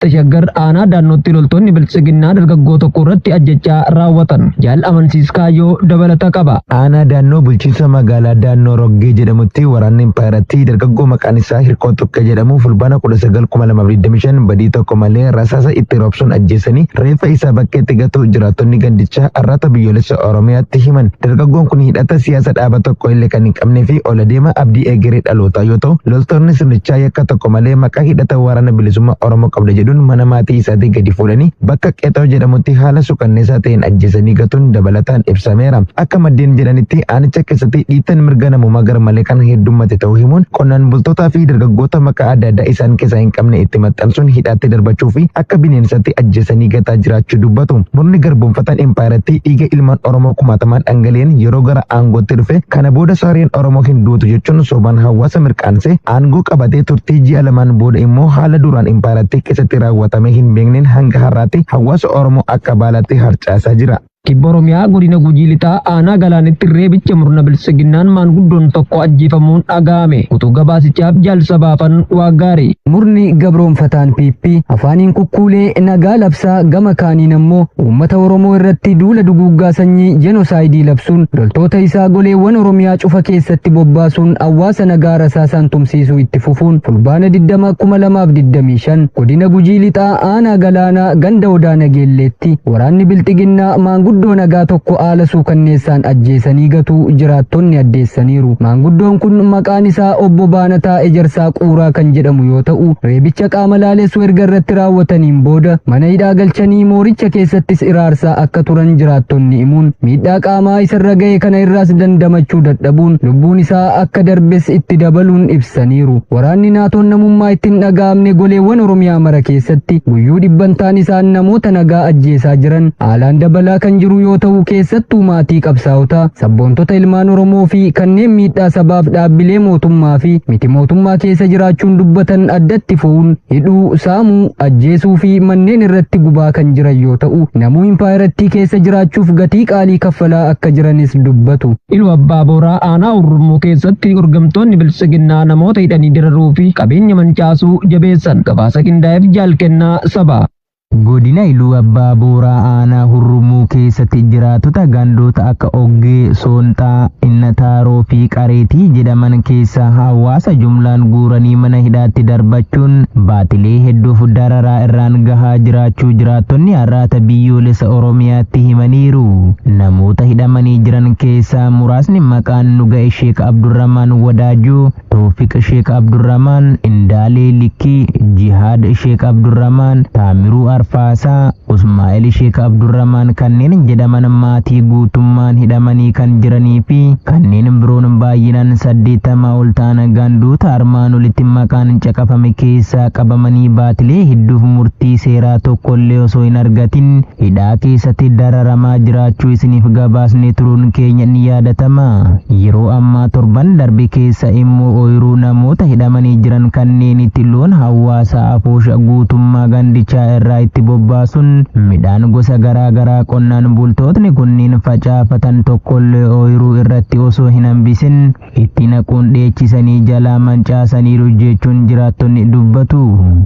Tashaggar aanaa daannootti loltoonni bilchiginnaa dargaggoo tokko irratti ajjechaa raawwatan. Jaal amansiis kaayyoo dabalata qaba. Aanaa daannoo bulchiinsa magaalaa daannoo Roggee jedhamutti waraanni Impaayiratti dargaggoo maqaan isaa Hirkoo Tokkee jedhamu fulbaana 19/2025 badii tokko malee rasaasa itti roobsuun ajjeesanii reeffa isaa bakkeetti gatu jiraattonni gandichaa arrata biyyoolessa Oromiyaatti himan. Dargaggoon kun hidhata siyaasa dhaaba tokko illee kan hin qabnee fi ol adeema abdii egeree dhalootaa yoo ta'u, loltoonni sirnichaa yakka tokko malee maqaa hidhata waraana bilisummaa Oromoo qabda jedhuun mana maatii isaatii gadi fuudhanii bakka Qeexoo jedhamutti haala suukanneessaa ta'een ajjeesanii gatuun dabalataan ibsameera. Akka maddeen jedhanitti aanicha keessatti dhiittaan mirga namummaa gar malee kan heddummate ta'uu himuun qonnaan bultootaa fi dargaggoota maqaa adda addaa isaan keessaa hin qabne itti maxxansuun hidhaatti darbachuu fi akka bineensatti ajjeesanii gataa jiraachuu dubbatu. Murni garboomfataan Impaayiratti dhiiga ilmaan Oromoo kumaatamaan dhangaleen yeroo gara aangootti dhufe kana booda saareen Oromoo hin duutu jechuun sobaan hawaasa mirqaansee aangoo qabatee turtii ji'a lamaan booda immoo haala duraan Impaayiratti keessatti raawwatamee hin beekneen hanga har'aatti hawaasa Oromoo akka baalaatti harcaasaa jira. Kibba Oromiyaa godina Gujii Lixaa aanaa Galaanitti reebicha murna bilchiginnaan maanguddoon tokko ajjeefamuun dhaga'ame. Utuu gabaasichaaf jaalsa baafan waa gaarii. Murni gabroonfataan Piippii afaaniin kukkuulee nagaa labsaa gama kaaniin ammoo uummata Oromoo irratti duula duguuggaa sanyii jenosaayidii labsuun loltoota isaa goleewwan Oromiyaa cufa keessatti bobbaasuun hawaasa nagaa rasaasaan tumsiisuu itti fufuun fulbaana 20/2025 godina Gujii Lixaa aanaa Galaanaa ganda Odaa Nageelleetti waraanni bilchiginnaa maanguddoo nagaa tokko haala suukanneessaan ajjeesanii gatuu jiraattonni addeessaniiru. Maanguddoon kun maqaan isaa obbo Baanataa Ejersaa Quuraa kan jedhamu yoo ta'u, reebicha qaama laalessu erga irratti raawwataniin booda mana hidhaa galchanii mooricha keessattis iraarsaa akka turan jiraattonni himuun miidhaa qaamaa isarra ga'e kana irraas dandamachuu dadhabuun lubbuun isaa akka darbes itti dabaluun ibsaniiru. Waraanni naatoon namummaa ittiin dhaga'amne goleewwan Oromiyaa mara keessatti guyyuu dhibbantaan isaan namoota nagaa ajjeesaa jiran haalaan dabalaa kan jiru yoo ta'u, keessattuu maatii qabsaa'otaa sabboontota ilmaan Oromoo fi kanneen miidhaa sabaaf dhaabbilee mootummaa fi miti mootummaa keessa jiraachuun dubbatan addatti fo'uun hidhuu, saamuu, ajjeesuu fi manneen irratti gubaa kan jiran yoo ta'u, namuu Impaayiratti keessa jiraachuuf gatii qaalii kaffalaa akka jiranis dubbatu. Iluu Abbaa Booraa aanaa Urrummoo keessatti orgamtoonni bilchiginnaa namoota hidhanii diraruu fi qabeenya mancaasuu jabeessan. Gabaasa qindaa'eef jaalkennaa saba. Godina Iluu Abbaa Booraa aanaa Hurrumuu keessatti jiraatota gandoota akka Oggee, Soonxaa, Innataaroo fi Qareetii jedhaman keessa hawaasa jumlaan guuranii mana hidhaatti darbachuun baatilee hedduuf dararaa irraan gahaa jiraachuu jiraattonni har'aata biyyoolessa Oromiyaatti himaniiru. Namoota hidhamanii jiran keessaa muraasni maqaan Nuga'e Sheek Abdurramaan Wadaajoo, Toofiq Sheek Abdurramaan, Indaalee Likkii, Jihaad Sheek Abdurramaan, Taamiruu Arfaasaa, Usmaa'eel Sheek Abdurramaan kanneen jedhaman maatii guutummaan hidhamanii kan jiranii fi kanneen biroon baay'inaan 80 ol ta'an gandoota armaan olitti maqaan caqafame keessaa qabamanii baatilee hedduuf murtii seeraa tokkollee osoo hin argatin hidhaa keessatti dararamaa jiraachuu isiniif gabaasne turuun keenya ni yaadatama. Yeroo ammaa torban darbe keessa immoo ooyiruu namoota hidhamanii jiran kanneenitti loon hawaasaa Afoosha guutummaa gandichaa irraa itti bobbaasuun midhaan gosa garaa garaa qonnaan bultootni kunniin facaafatan tokkollee ooyiruu irratti osoo hin hambisin itti naquun dheechisanii jalaa mancaasaniiru jechuun jiraattonni dubbatu.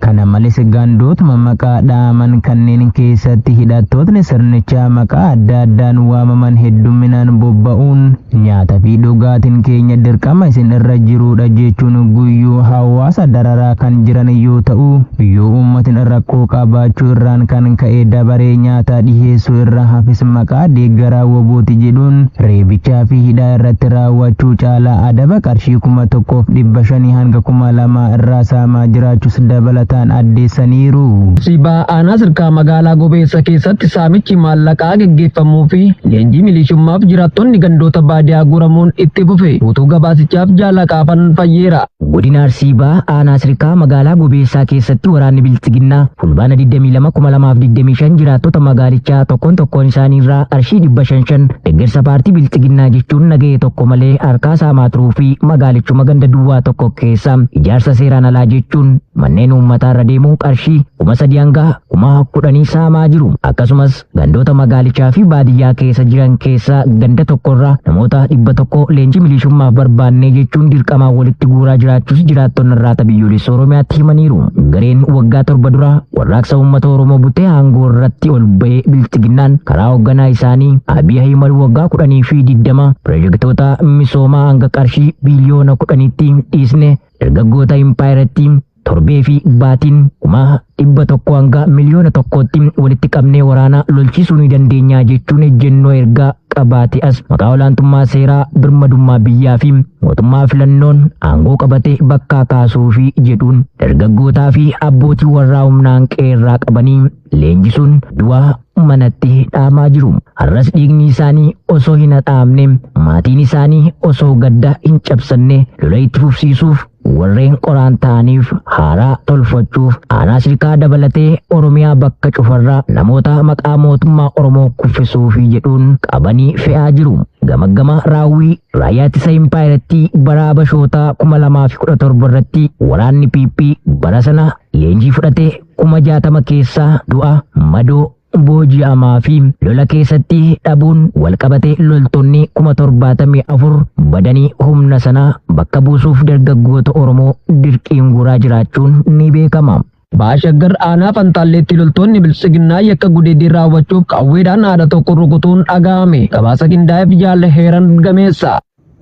Kana malees gandootuma maqaa dhaaman kanneen keessatti hidhattootni sirnichaa maqaa adda addaan waamaman hedduminaan bobba'uun nyaata fi dhugaatiin keenya dirqama isin irra jiruudha jechuun guyyuu hawaasa dararaa kan jiran yoo ta'u, yoo uummatiin rakkoo qabaachuu irraan kan ka'e dabaree nyaataa dhiheessuu irra hafis maqaa deeggaraa wobooti jedhuun reebichaa fi hidhaa irratti raawwachuu caalaa adaba qarshii 1,500 hanga 2,000 irraa saamaa jiraachuus dabalataan addeessaniiru. Sibaa aanaa sirkaa magaalaa Gobeessa keessatti saamichi maallaqaa geggeeffamuu fi leenjii milishumaaf jiraattonni gandoota baadiyaa guuramuun itti fufe. Utuu gabaasichaaf jaalaqaafan fayyeera. Godina Arsii aanaa sirkaa magaalaa Gobeessaa keessatti waraanni bilchiginnaa fulbaana 22 2025 jiraattota magaalichaa tokkoon isaanii irraa qarshii 500 deeggarsa paartii bilxiginnaa jechuun nagahee tokko malee harkaa saamaa turuu fi magaalichuma ganda duwwaa tokko keessa ijaarsa seeraan alaa jechuun manneen uummataa irra deemuu qarshii 3,000 hanga 10,000 saamaa jiru. Akkasumas gandoota magaalichaa fi baadiyyaa keessa jiran keessa ganda tokkorraa namoota 100 leenjii milishummaaf barbaannee jechuun dirqamaan walitti guuraa jiraachuus jiraattonni irraa biyyoolessa Oromiyaatti himaniiru. Gareen waggaa 7 dura warraaqsa uummata Oromoo butee aangoo irratti ol ba'ee bilxiginnaan karaa hoogganaa isaanii Abiy Ahimad waggaa 10 fi 20 pirojektoota misoomaa hanga qarshii biliyoona 10tti dhiisne dargaggoota impaayiratti torbee fi baatiin 100 hanga miliyoona 1tti walitti qabnee waraana lolchiisuu ni dandeenya jechuun ejjennoo ergaa qabaate as maqaa olaantummaa seeraa birmadummaa biyyaa fi mootummaa filannoon aangoo qabatee bakka kaasuu fi jedhuun dargaggootaa fi abbootii warraa humnaan qeerraa qabanii leenjisuun du'a manatti dhaamaa jiru. Har'as dhiigni isaanii osoo hin haxaamne maatiin isaanii osoo gadda hin cabsanne lola itti fufsiisuuf warreen qoraan ta'aniif haaraa tolfachuuf aanaa silkaa dabalatee Oromiyaa bakka cufarraa namoota maqaa mootummaa Oromoo kuffisuu fi jedhuun qabanii fe'aa jiru. Gamaggama raawwii raayyaa ittisa impaayiratti bara Habashootaa 2017 irratti waraanni PP bara sana leenjii fudhate 60,000 keessaa du'a madoo booji'amaa fi lola keessatti dhabuun walqabate loltoonni 74,000 badanii humna sana bakka buusuuf dargaggoota Oromoo dirqiin guuraa jiraachuun ni beekama. Baashaggar aanaa Fantaalleetti loltoonni biltsiginnaa yakka gudeeddii raawwachuuf qawweedhaan haadha tokko rukutuun dhaga'ame. Gabaasa qindaa'eef Jaalla Heeran Gameessa.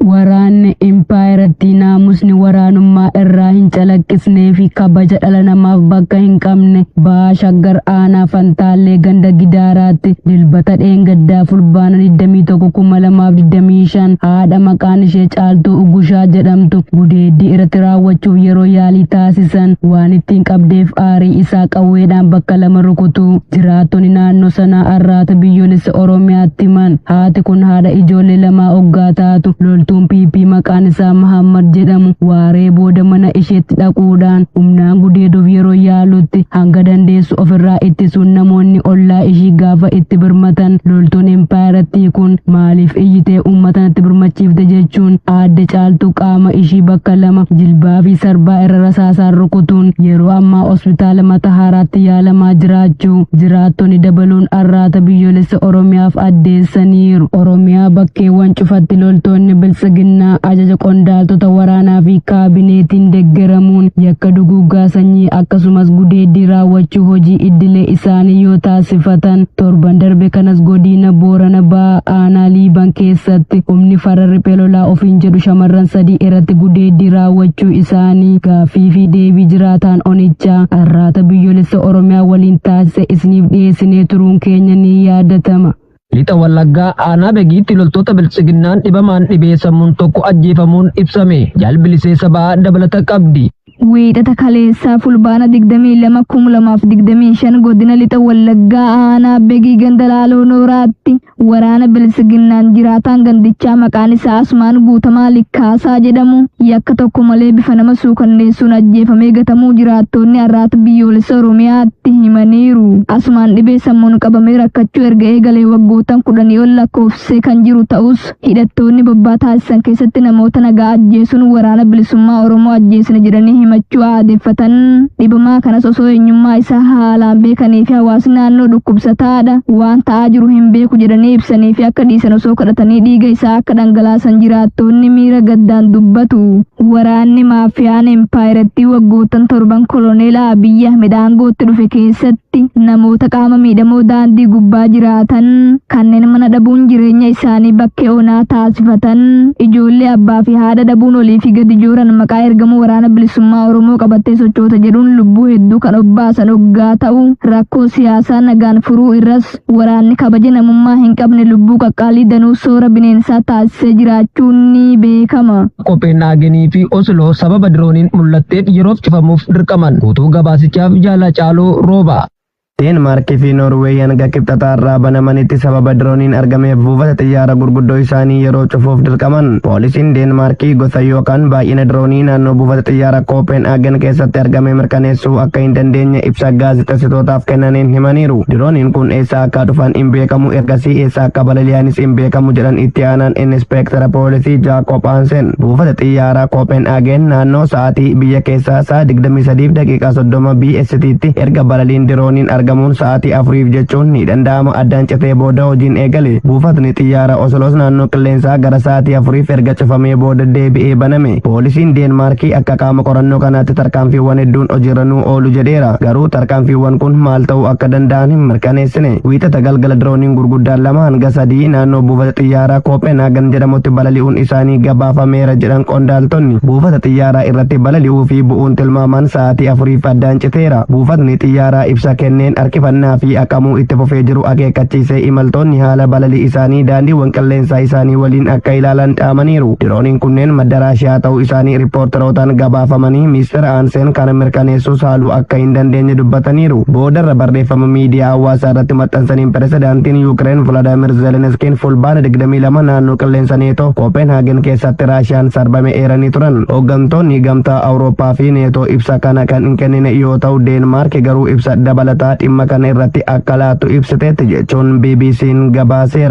Waraanni impaayiratti naamusni waraanummaa irraa hin calaqqisnee fi kabaja dhala namaaf bakka hin qabne Baashaggar aanaa Fantaallee ganda Gidaaraatti dilbata dheengaddaa fulbaana 21,2025 haadha maqaan ishee Caaltuu Ugushaa jedhamtu gudeeddii irratti raawwachuuf yeroo yaalii taasisan waan ittiin qabdeef aarii isaa qawweedhaan bakka 2 rukutu. Jiraattonni naannoo sanaa arraata biyyoolessa Oromiyaatti himan. Haati kun haadha ijoollee 2 oggaa taatu. Loltuun PP maqaan isaa Muhammad jedhamu waaree booda mana isheetti dhaquudhaan humnaan gudeeduuf yeroo yaalutti hanga dandeessu ofirraa ittisuun namoonni ollaa ishii gaafa itti birmatan loltuun impaayiratti kun maaliif iyyitee uummatanatti birmachiifte jechuun aadde Caaltuu qaama ishii bakka 2 jilbaa fi sarbaa irra rasaasaan rukutuun yeroo ammaa hospitaala Matahaaraatti yaalamaa jiraachuu jiraattonni dabaluun arraata biyyoolessa Oromiyaaf addeessaniiru. Oromiyaa bakkeewwan cufatti loltoonni biltsiginnaa ajaja qondaaltota waraanaa fi kaabineetiin deeggaramuun yakka duguuggaa sanyii akkasumas gudeeddii raawwachuu hojii iddilee isaanii yoo taasifatan torban darbe kanas godina Boorana Ba'aa aanaa Liiban keessatti humni farra riphee lolaa ofiin jedhu shamarran 3 irratti gudeeddii raawwachuu isaanii gaaffii fi deebii jiraataan onichaa arraata biyyoolessa Oromiyaa waliin taasise isiniif dhiyeessinee turuun keenya ni yaadatama. Lixa Wallaggaa aanaa Begiitti loltoota biltsiginnaan dhibamaan dhibee sammuun tokko ajjeefamuun ibsame. Jalbilisee sabaa dabalata qabdi. Wiidhata kaleessaa fulbaana 22,2025 godina lixa Wallaggaa aanaa Begii ganda Laaloo Nooraatti waraana biltsiginnaan jiraataan gandichaa maqaan isaa Asumaan Guutamaa Likkaasaa jedhamu yakka tokko malee bifa nama suukanneessuun ajjeefamee gatamuu jiraattonni arraata biyyoolessa Oromiyaatti himaniiru. Asumaan dhibee sammuun qabamee rakkachuu erga eegalee waggootan 10 ol lakkoofsee kan jiru ta'us hidhattoonni bobbaa taasisan keessatti namoota nagaa ajjeesuun waraana bilisummaa Oromoo ajjeesina jedhanii himachuu aadeffatan. Dhibamaa kanas osoo eenyummaa isaa haalaan beekanii fi hawaasni naannoo dhukkubsataadha waan ta'aa jiru hin beeku jedhanii ibsanii fi akka dhiisan osoo kadhatanii dhiiga isaa akka dhangalaasan jiraattonni miira gaddaan dubbatu. Waraanni maafiyaan empaayiratti waggootan 7 koloneela Abiyyi Ahmed aangootti dhufe keessatti namoota qaama miidhamoo daandii gubbaa jiraatan kanneen mana dhabuun jireenya isaanii bakkee onaa taasifatan ijoollee abbaa fi haadha dhabuun olii fi gadi jooran maqaa ergamu waraana bilisummaa Oromoo qabattee sochoota jedhuun lubbuu hedduu kan obbaasan hoggaa ta'u rakkoo siyaasaa nagaan furuu irras waraanni kabaja namummaa hin qabne lubbuu qaqqaalii danuu soora bineensaa taasisee jiraachuun ni beekama. Kopenhaagenii fi Osloo sababa dirooniin mul'atteef yeroof cufamuuf dirqaman. Guutuu gabaasichaaf Jaala Caaloo Rooba. Deenmaarkii fi Noorweeyaan gakkibxataarraa banamanitti sababa dirooniin argameef buufata xiyyaara gurguddoo isaanii yeroo cufuuf dirqaman. Poolisiin Deenmaarkii gosa yookaan baay'ina diroonii naannoo buufata xiyyaara Kooppenhaagen keessatti argame mirkaneessuu akka hin dandeenye ibsa gaazexeessitootaaf kennaniin himaniiru. Dirooniin kun eessa akka dhufan hin beekamu, ergasii eessa akka balali'anis hin beekamu jedhan itti aanaan inspektara poolisii Jaakob Hansen. Buufata xiyyaara Kooppenhaagen naannoo sa'aatii biyya keessaa sa'a 23:30 BST'tti erga balaliin dirooniin argamuun sa'aatii 4 jechuun ni danda'ama addaan citee booda hojiin eegale. Buufatni xiyyaara Osloos naannoo qilleensaa gara sa'aatii 4 erga cufamee booda deebi'ee baname. Poolisiin Deenmaarkii akka qaama qorannoo kanaatti tarkaanfiiwwan hedduun hojiirra oolu jedheera. Garuu tarkaanfiiwwan kun maal ta'uu akka danda'an hin mirkaneessine. Wiixata galgala dirooniin gurguddaan 2-3 naannoo buufata xiyyaara Kooppenhaagen jedhamutti balali'uun isaanii gabaafameera jedhan qondaaltonni. Buufata xiyyaaraa irratti balali'uu fi bu'uun tilmaamaan sa'aatii 4 addaan citeera. Buufatni xiyyaaraa ibsa kenneen harkifannaa fi akkamuu itti fufee jiru akeekkachiisee imaltoonni haala balalii isaanii daandiiwwan qilleensaa isaanii waliin akka ilaalan dhaamaniiru. Dirooniin kunneen madda Raashiyaa ta'uu isaanii riippoortarootaan gabaafamanii Mister Hansen kana mirkaneessuus haaluu akka hin dandeenye dubbataniiru. Boodarra barreeffama miidiyaa hawaasaa irratti maxxansaniin pirezidaantiin Yuukireen Volodymyr Zelenskiin fulbaana 22 naannoo qilleensa neetoo Kooppenhaagen keessatti Raashiyaan sarbame eeranii turan. Hooggantoonni gamtaa Awurooppaa fi neetoo ibsa kana kan hin kennine yoo ta'u, Deenmaark garuu ibsa dabalataa dhimma kana irratti akka laattu ibsiteetti jechuun BBC'n gabaaseera.